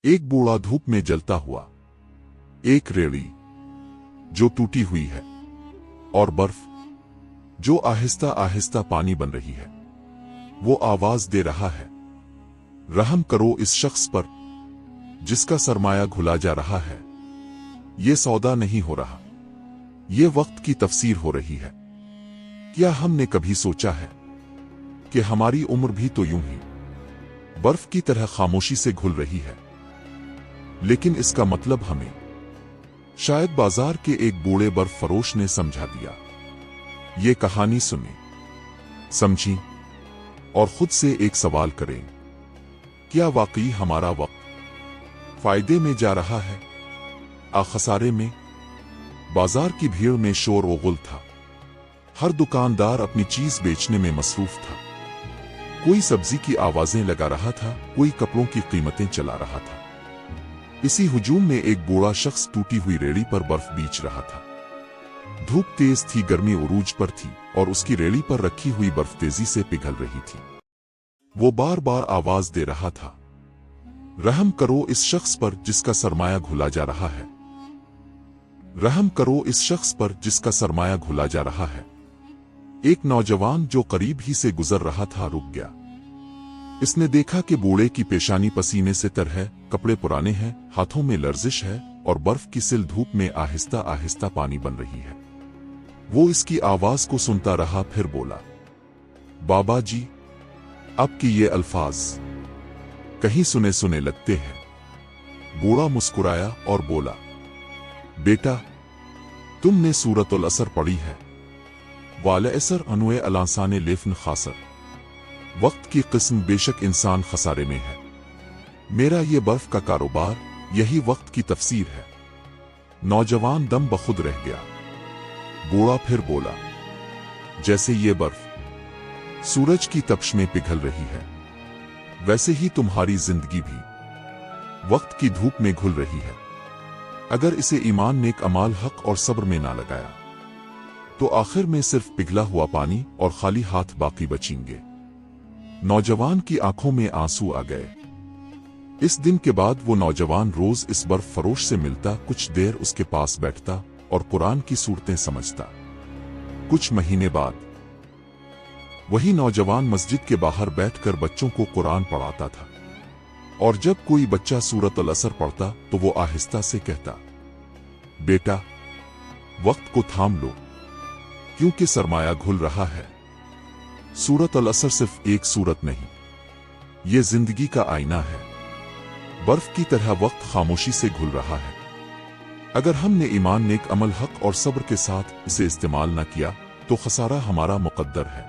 एक बूढ़ा धूप में जलता हुआ, एक रेड़ी जो टूटी हुई है, और बर्फ जो आहिस्ता आहिस्ता पानी बन रही है। वो आवाज दे रहा है, रहम करो इस शख्स पर जिसका सरमाया घुला जा रहा है। ये सौदा नहीं हो रहा, ये वक्त की तफसीर हो रही है। क्या हमने कभी सोचा है कि हमारी उम्र भी तो यूं ही बर्फ की तरह खामोशी से घुल रही है? लेकिन इसका मतलब हमें शायद बाजार के एक बूढ़े बर्फ फरोश ने समझा दिया। ये कहानी सुने, समझी और खुद से एक सवाल करें, क्या वाकई हमारा वक्त फायदे में जा रहा है या खसारे में? बाजार की भीड़ में शोर व गुल था। हर दुकानदार अपनी चीज बेचने में मसरूफ था। कोई सब्जी की आवाजें लगा रहा था, कोई कपड़ों की कीमतें चला रहा था। इसी हुजूम में एक बूढ़ा शख्स टूटी हुई रेड़ी पर बर्फ बीच रहा था। धूप तेज थी, गर्मी उरूज पर थी और उसकी रेड़ी पर रखी हुई बर्फ तेजी से पिघल रही थी। वो बार बार आवाज दे रहा था, रहम करो इस शख्स पर जिसका सरमाया घुला जा रहा है। रहम करो इस शख्स पर जिसका सरमाया घुला जा रहा है। एक नौजवान जो करीब ही से गुजर रहा था रुक गया। इसने देखा कि बूढ़े की पेशानी पसीने से तर है, कपड़े पुराने हैं, हाथों में लर्जिश है और बर्फ की सिल धूप में आहिस्ता आहिस्ता पानी बन रही है। वो इसकी आवाज को सुनता रहा, फिर बोला, बाबा जी, आपकी ये अल्फाज कहीं सुने सुने लगते हैं। बूढ़ा मुस्कुराया और बोला, बेटा, तुमने सूरतुल असर पढ़ी है। वाले असर अनुए अलासाने लेफन खासर। वक्त की किस्म बेशक इंसान खसारे में है। मेरा ये बर्फ का कारोबार यही वक्त की तफसीर है। नौजवान दम बखुद रह गया। बूढ़ा फिर बोला, जैसे ये बर्फ सूरज की तपश में पिघल रही है, वैसे ही तुम्हारी जिंदगी भी वक्त की धूप में घुल रही है। अगर इसे ईमान, नेक अमाल, हक और सब्र में ना लगाया तो आखिर में सिर्फ पिघला हुआ पानी और खाली हाथ बाकी बचेंगे। नौजवान की आंखों में आंसू आ गए। इस दिन के बाद वो नौजवान रोज इस बर्फ फरोश से मिलता, कुछ देर उसके पास बैठता और कुरान की सूरतें समझता। कुछ महीने बाद वही नौजवान मस्जिद के बाहर बैठकर बच्चों को कुरान पढ़ाता था, और जब कोई बच्चा सूरतुल असर पढ़ता तो वो आहिस्ता से कहता, बेटा, वक्त को थाम लो क्योंकि सरमाया घुल रहा है। सूरतुल असर सिर्फ एक सूरत नहीं, ये जिंदगी का आईना है। बर्फ की तरह वक्त खामोशी से घुल रहा है। अगर हमने ईमान, नेक अमल, हक और सब्र के साथ इसे इस्तेमाल न किया तो खसारा हमारा मुकद्दर है।